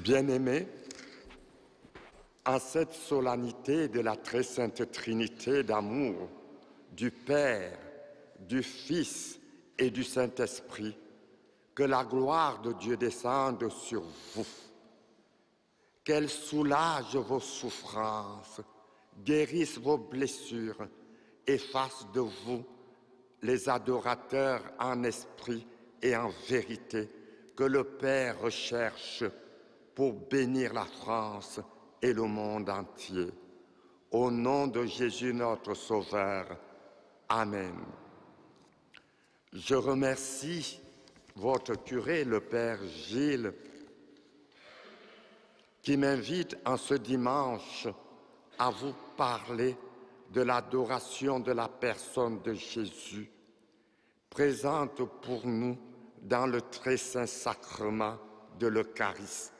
Bien-aimés, en cette solennité de la très sainte Trinité d'amour, du Père, du Fils et du Saint-Esprit, que la gloire de Dieu descende sur vous, qu'elle soulage vos souffrances, guérisse vos blessures et fasse de vous les adorateurs en esprit et en vérité que le Père recherche pour bénir la France et le monde entier. Au nom de Jésus notre Sauveur. Amen. Je remercie votre curé, le Père Gilles, qui m'invite en ce dimanche à vous parler de l'adoration de la personne de Jésus, présente pour nous dans le très saint sacrement de l'Eucharistie.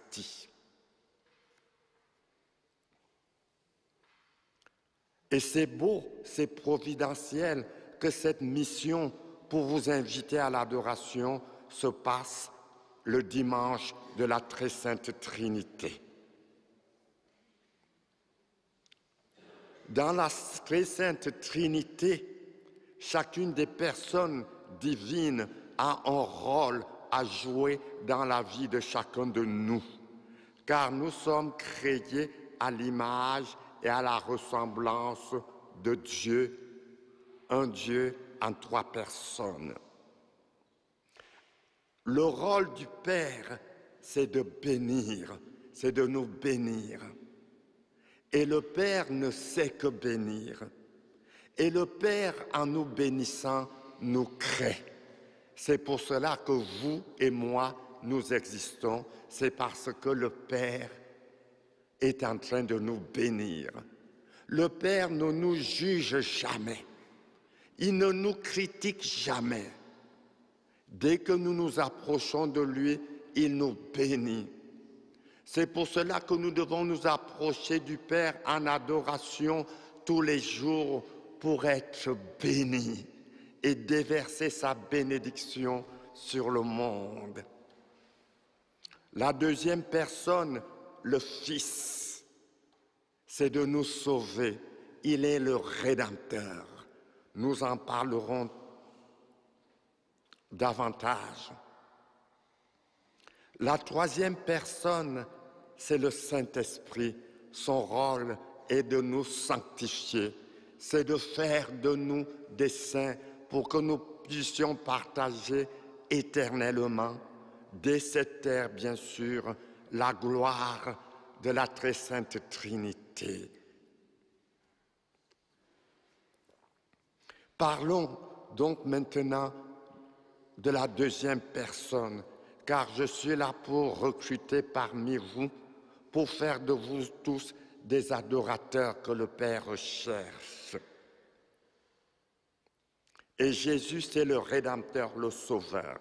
Et c'est beau, c'est providentiel que cette mission pour vous inviter à l'adoration se passe le dimanche de la très sainte Trinité. Dans la très sainte Trinité, chacune des personnes divines a un rôle à jouer dans la vie de chacun de nous, car nous sommes créés à l'image et à la ressemblance de Dieu, un Dieu en trois personnes. Le rôle du Père, c'est de bénir, c'est de nous bénir. Et le Père ne sait que bénir. Et le Père, en nous bénissant, nous crée. C'est pour cela que vous et moi, nous existons. C'est parce que le Père est en train de nous bénir. Le Père ne nous juge jamais. Il ne nous critique jamais. Dès que nous nous approchons de lui, il nous bénit. C'est pour cela que nous devons nous approcher du Père en adoration tous les jours pour être bénis et déverser sa bénédiction sur le monde. La deuxième personne, le Fils, c'est de nous sauver. Il est le Rédempteur. Nous en parlerons davantage. La troisième personne, c'est le Saint-Esprit. Son rôle est de nous sanctifier. C'est de faire de nous des saints pour que nous puissions partager éternellement, dès cette terre bien sûr, la gloire de la très sainte Trinité. Parlons donc maintenant de la deuxième personne, car je suis là pour recruter parmi vous, pour faire de vous tous des adorateurs que le Père recherche. Et Jésus, c'est le Rédempteur, le Sauveur.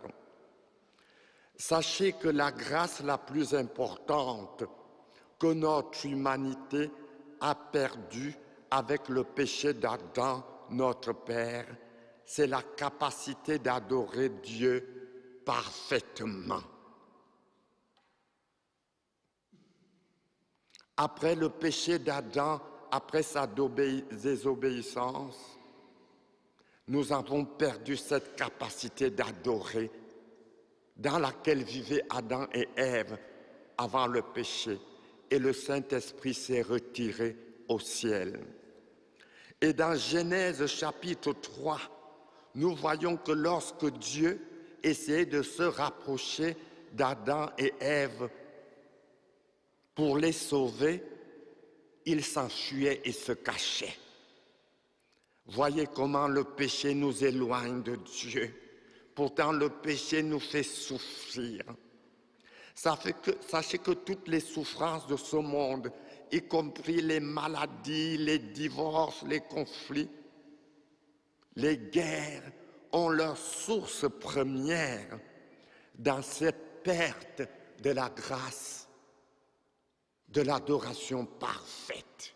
Sachez que la grâce la plus importante que notre humanité a perdue avec le péché d'Adam, notre Père, c'est la capacité d'adorer Dieu parfaitement. Après le péché d'Adam, après sa désobéissance, nous avons perdu cette capacité d'adorer dans laquelle vivaient Adam et Ève avant le péché. Et le Saint-Esprit s'est retiré au ciel. Et dans Genèse chapitre 3, nous voyons que lorsque Dieu essayait de se rapprocher d'Adam et Ève pour les sauver, il s'enfuyaient et se cachaient. Voyez comment le péché nous éloigne de Dieu. Pourtant, le péché nous fait souffrir. Sachez que toutes les souffrances de ce monde, y compris les maladies, les divorces, les conflits, les guerres, ont leur source première dans cette perte de la grâce, de l'adoration parfaite.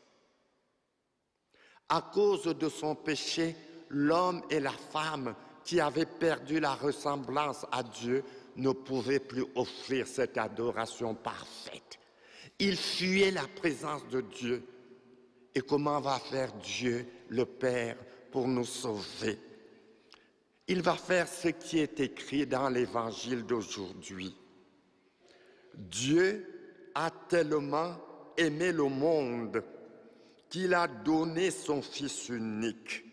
À cause de son péché, l'homme et la femme qui avaient perdu la ressemblance à Dieu ne pouvaient plus offrir cette adoration parfaite. Il fuyait la présence de Dieu. Et comment va faire Dieu, le Père, pour nous sauver? Il va faire ce qui est écrit dans l'Évangile d'aujourd'hui. Dieu a tellement aimé le monde qu'il a donné son Fils unique,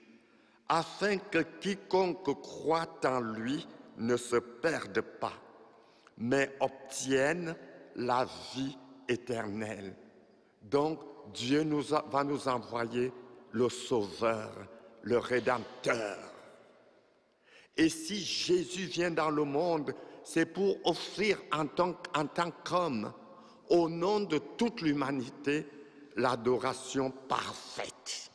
afin que quiconque croit en lui ne se perde pas, mais obtienne la vie éternelle. Donc, Dieu va nous envoyer le Sauveur, le Rédempteur. Et si Jésus vient dans le monde, c'est pour offrir en tant qu'homme, au nom de toute l'humanité, l'adoration parfaite.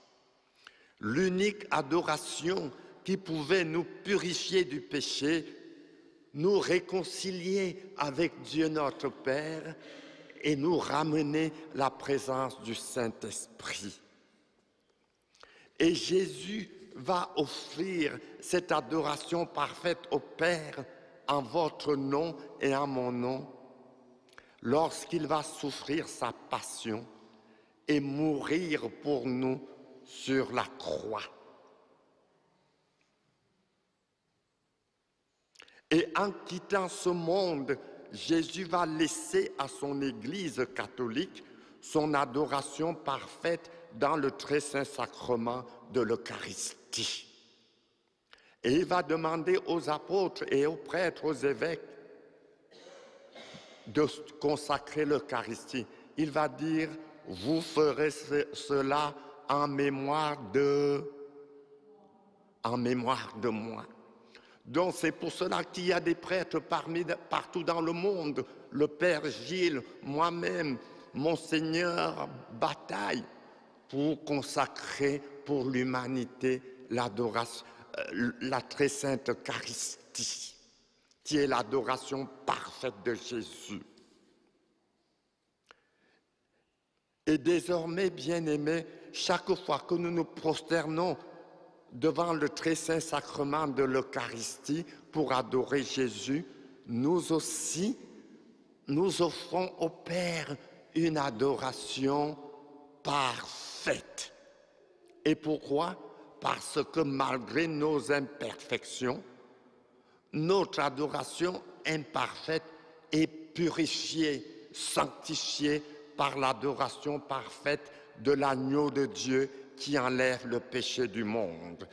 L'unique adoration qui pouvait nous purifier du péché, nous réconcilier avec Dieu notre Père et nous ramener la présence du Saint-Esprit. Et Jésus va offrir cette adoration parfaite au Père en votre nom et en mon nom lorsqu'il va souffrir sa passion et mourir pour nous sur la croix. Et en quittant ce monde, Jésus va laisser à son Église catholique son adoration parfaite dans le très saint sacrement de l'Eucharistie. Et il va demander aux apôtres et aux prêtres, aux évêques, de consacrer l'Eucharistie. Il va dire, vous ferez cela en mémoire de moi. Donc c'est pour cela qu'il y a des prêtres partout dans le monde. Le Père Gilles, moi-même, Monseigneur Bataille, pour consacrer pour l'humanité l'adoration, la très sainte Eucharistie, qui est l'adoration parfaite de Jésus. Et désormais, bien-aimés, chaque fois que nous nous prosternons devant le très saint sacrement de l'Eucharistie pour adorer Jésus, nous aussi, nous offrons au Père une adoration parfaite. Et pourquoi? Parce que malgré nos imperfections, notre adoration imparfaite est purifiée, sanctifiée par l'adoration parfaite de l'agneau de Dieu qui enlève le péché du monde.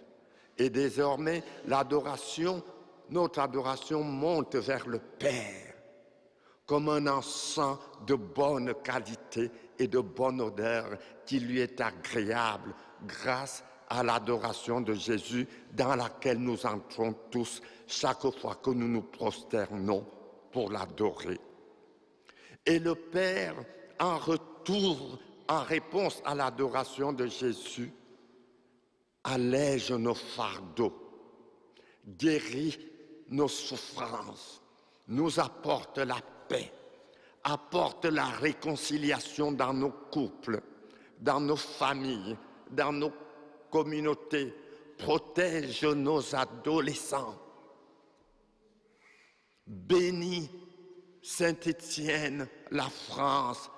Et désormais, notre adoration monte vers le Père comme un encens de bonne qualité et de bonne odeur qui lui est agréable grâce à l'adoration de Jésus dans laquelle nous entrons tous chaque fois que nous nous prosternons pour l'adorer. Et le Père, en retour, en réponse à l'adoration de Jésus, allège nos fardeaux, guérit nos souffrances, nous apporte la paix, apporte la réconciliation dans nos couples, dans nos familles, dans nos communautés, protège nos adolescents. Bénis Saint-Étienne, la France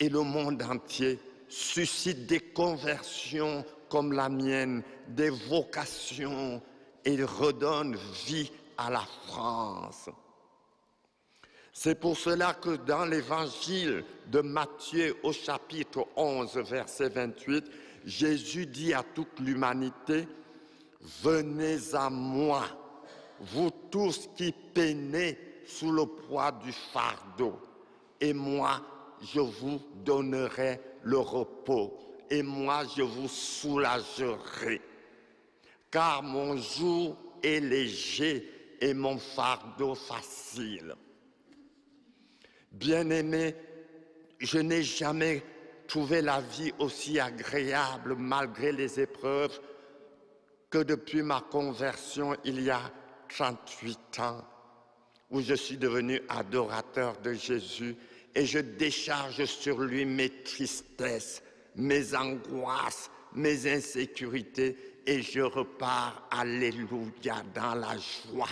et le monde entier, suscite des conversions comme la mienne, des vocations et redonne vie à la France. C'est pour cela que dans l'évangile de Matthieu au chapitre 11, verset 28, Jésus dit à toute l'humanité, « Venez à moi, vous tous qui peinez sous le poids du fardeau, et moi je vous donnerai le repos, et moi je vous soulagerai, car mon joug est léger et mon fardeau facile. » Bien-aimés, je n'ai jamais trouvé la vie aussi agréable malgré les épreuves que depuis ma conversion il y a 38 ans, où je suis devenu adorateur de Jésus et je décharge sur lui mes tristesses, mes angoisses, mes insécurités et je repars, alléluia, dans la joie.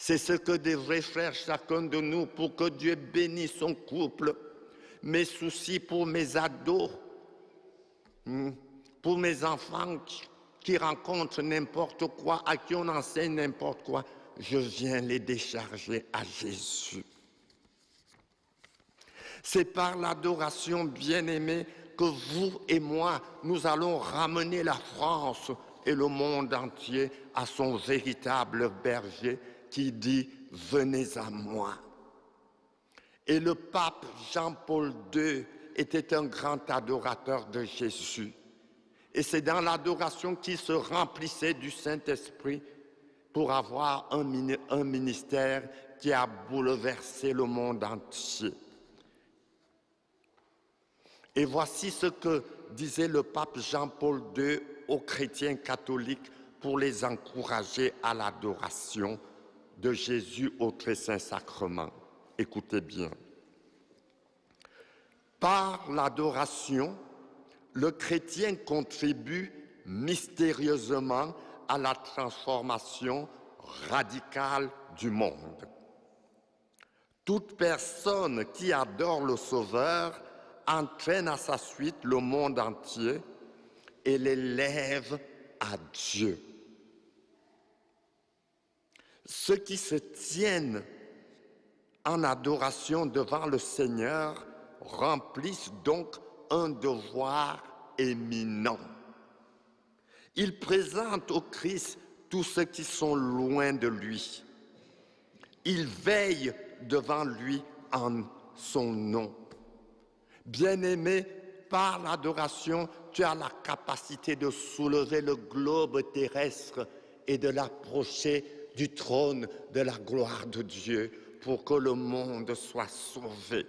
C'est ce que devrait faire chacun de nous pour que Dieu bénisse son couple, mes soucis pour mes ados, pour mes enfants qui rencontrent n'importe quoi, à qui on enseigne n'importe quoi. Je viens les décharger à Jésus. C'est par l'adoration, bien-aimée, que vous et moi, nous allons ramener la France et le monde entier à son véritable berger qui dit « Venez à moi ». Et le pape Jean-Paul II était un grand adorateur de Jésus. Et c'est dans l'adoration qu'il se remplissait du Saint-Esprit pour avoir un ministère qui a bouleversé le monde entier. Et voici ce que disait le pape Jean-Paul II aux chrétiens catholiques pour les encourager à l'adoration de Jésus au très saint sacrement. Écoutez bien. Par l'adoration, le chrétien contribue mystérieusement à la transformation radicale du monde. Toute personne qui adore le Sauveur entraîne à sa suite le monde entier et l'élève à Dieu. Ceux qui se tiennent en adoration devant le Seigneur remplissent donc un devoir éminent. Ils présentent au Christ tous ceux qui sont loin de lui. Ils veillent devant lui en son nom. Bien-aimé, par l'adoration, tu as la capacité de soulever le globe terrestre et de l'approcher du trône de la gloire de Dieu pour que le monde soit sauvé,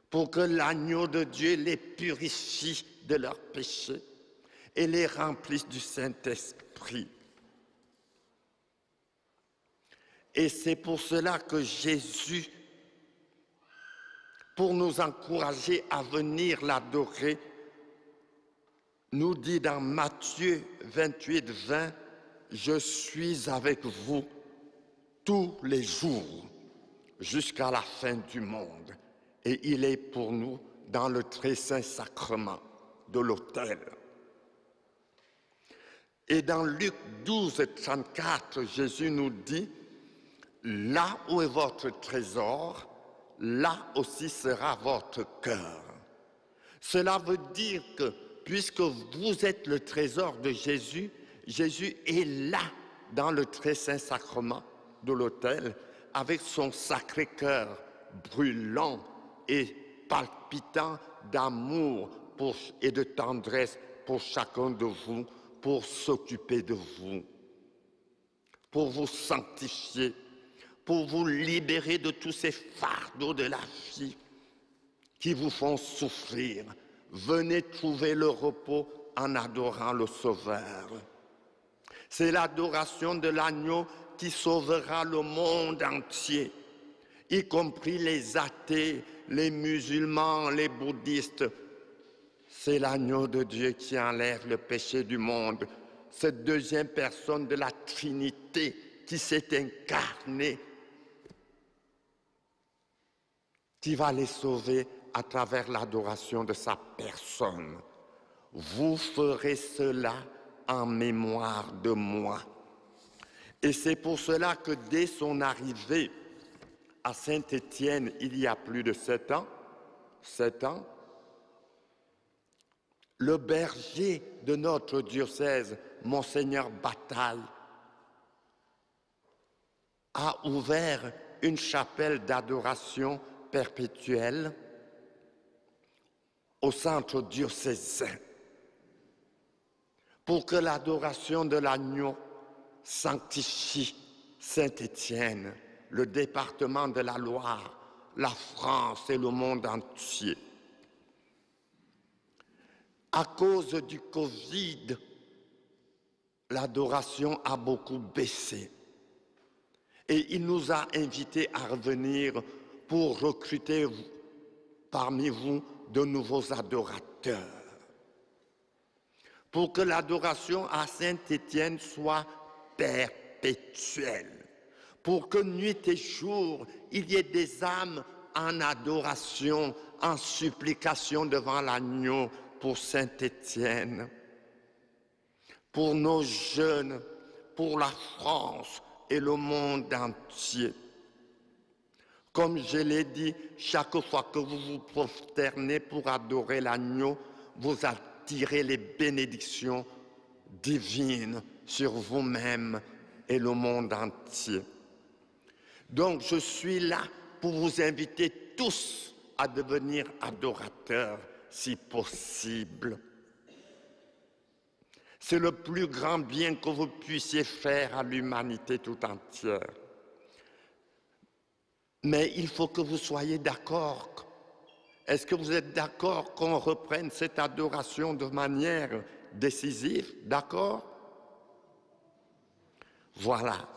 pour que l'agneau de Dieu les purifie de leurs péchés et les remplisse du Saint-Esprit. Et c'est pour cela que Jésus, pour nous encourager à venir l'adorer, nous dit dans Matthieu 28, 20, « Je suis avec vous tous les jours jusqu'à la fin du monde. » Et il est pour nous dans le très saint sacrement de l'autel. Et dans Luc 12, 34, Jésus nous dit, « Là où est votre trésor, là aussi sera votre cœur. » Cela veut dire que puisque vous êtes le trésor de Jésus, Jésus est là dans le très saint sacrement de l'autel avec son sacré cœur brûlant et palpitant d'amour et de tendresse pour chacun de vous, pour s'occuper de vous, pour vous sanctifier, pour vous libérer de tous ces fardeaux de la vie qui vous font souffrir. Venez trouver le repos en adorant le Sauveur. C'est l'adoration de l'agneau qui sauvera le monde entier, y compris les athées, les musulmans, les bouddhistes. C'est l'agneau de Dieu qui enlève le péché du monde, cette deuxième personne de la Trinité qui s'est incarnée, qui va les sauver à travers l'adoration de sa personne. Vous ferez cela en mémoire de moi. Et c'est pour cela que dès son arrivée à Saint-Étienne, il y a plus de 7 ans, le berger de notre diocèse, Monseigneur Bataille, a ouvert une chapelle d'adoration perpétuelle au centre diocésain pour que l'adoration de l'agneau sanctifie Saint-Étienne, le département de la Loire, la France et le monde entier. À cause du Covid, l'adoration a beaucoup baissé. Et il nous a invités à revenir pour recruter parmi vous de nouveaux adorateurs. Pour que l'adoration à Saint-Étienne soit perpétuelle. pour que nuit et jour, il y ait des âmes en adoration, en supplication devant l'agneau pour Saint Étienne, pour nos jeunes, pour la France et le monde entier. Comme je l'ai dit, chaque fois que vous vous prosternez pour adorer l'agneau, vous attirez les bénédictions divines sur vous-même et le monde entier. Donc je suis là pour vous inviter tous à devenir adorateurs, si possible. C'est le plus grand bien que vous puissiez faire à l'humanité tout entière. Mais il faut que vous soyez d'accord. Est-ce que vous êtes d'accord qu'on reprenne cette adoration de manière décisive? D'accord? Voilà.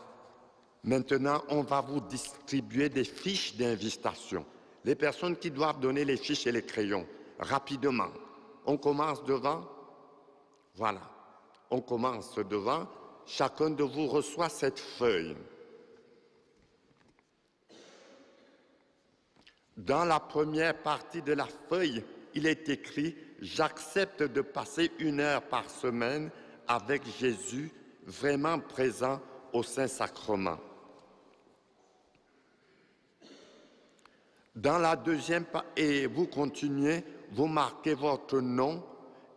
Maintenant, on va vous distribuer des fiches d'invitation. Les personnes qui doivent donner les fiches et les crayons, rapidement. On commence devant. Voilà. On commence devant. Chacun de vous reçoit cette feuille. Dans la première partie de la feuille, il est écrit « J'accepte de passer 1 heure par semaine avec Jésus, vraiment présent au Saint-Sacrement ». Dans la deuxième partie, et vous continuez, vous marquez votre nom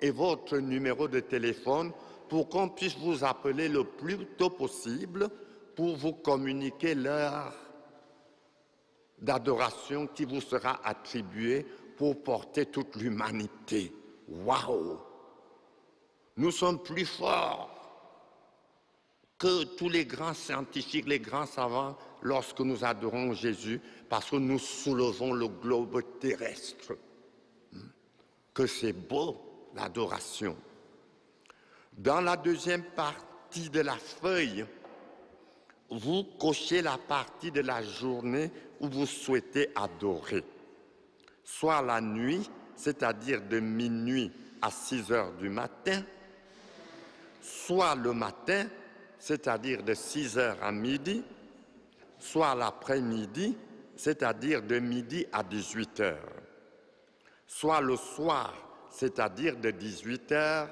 et votre numéro de téléphone pour qu'on puisse vous appeler le plus tôt possible pour vous communiquer l'heure d'adoration qui vous sera attribuée pour porter toute l'humanité. Waouh! Nous sommes plus forts que tous les grands scientifiques, les grands savants, lorsque nous adorons Jésus, parce que nous soulevons le globe terrestre. Que c'est beau, l'adoration. Dans la deuxième partie de la feuille, vous cochez la partie de la journée où vous souhaitez adorer. Soit la nuit, c'est-à-dire de minuit à 6 heures du matin, soit le matin, c'est-à-dire de 6 heures à midi, soit l'après-midi, c'est-à-dire de midi à 18 heures, soit le soir, c'est-à-dire de 18 heures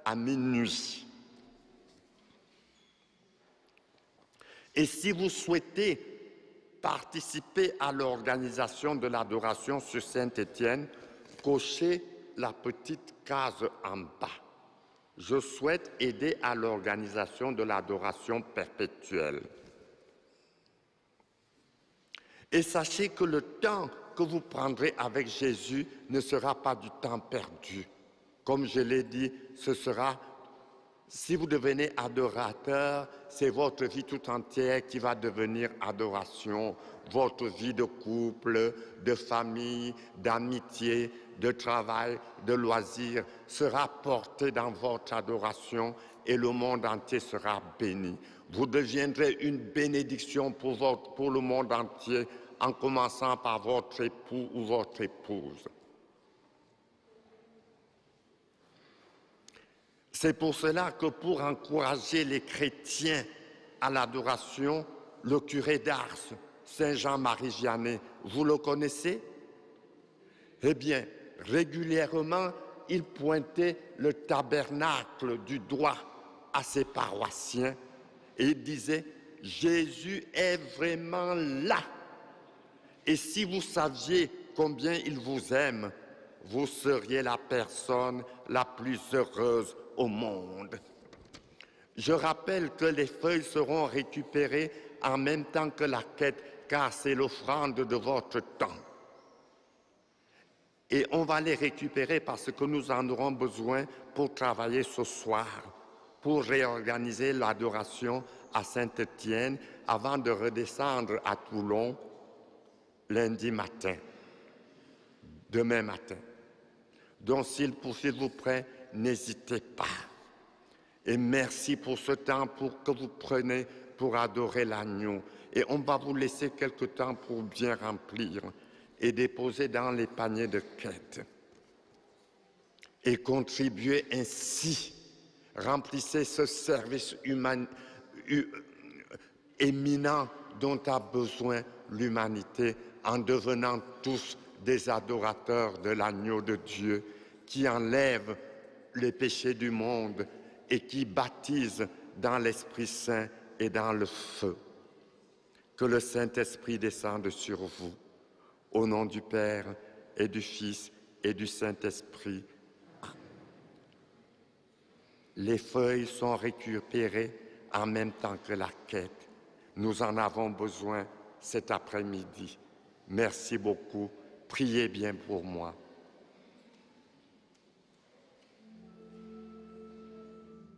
à minuit. Et si vous souhaitez participer à l'organisation de l'adoration sur Saint-Étienne, cochez la petite case en bas. Je souhaite aider à l'organisation de l'adoration perpétuelle. Et sachez que le temps que vous prendrez avec Jésus ne sera pas du temps perdu. Comme je l'ai dit, ce sera, si vous devenez adorateur, c'est votre vie tout entière qui va devenir adoration. Votre vie de couple, de famille, d'amitié, de travail, de loisirs sera portée dans votre adoration et le monde entier sera béni. Vous deviendrez une bénédiction pour le monde entier en commençant par votre époux ou votre épouse. C'est pour cela que pour encourager les chrétiens à l'adoration, le curé d'Ars, Saint Jean-Marie Vianney, vous le connaissez? Eh bien, régulièrement, il pointait le tabernacle du doigt à ses paroissiens et il disait « Jésus est vraiment là ». Et si vous saviez combien il vous aime, vous seriez la personne la plus heureuse au monde. Je rappelle que les feuilles seront récupérées en même temps que la quête, car c'est l'offrande de votre temps. Et on va les récupérer parce que nous en aurons besoin pour travailler ce soir, pour réorganiser l'adoration à Saint-Étienne avant de redescendre à Toulon lundi matin, demain matin. Donc, s'il vous plaît, n'hésitez pas. Et merci pour ce temps que vous prenez pour adorer l'agneau. Et on va vous laisser quelque temps pour bien remplir et déposer dans les paniers de quête. Et contribuer ainsi. Remplissez ce service éminent dont a besoin l'humanité en devenant tous des adorateurs de l'agneau de Dieu qui enlève les péchés du monde et qui baptise dans l'Esprit Saint et dans le feu. Que le Saint-Esprit descende sur vous. Au nom du Père et du Fils et du Saint-Esprit. Les feuilles sont récupérées en même temps que la quête. Nous en avons besoin cet après-midi. Merci beaucoup. Priez bien pour moi.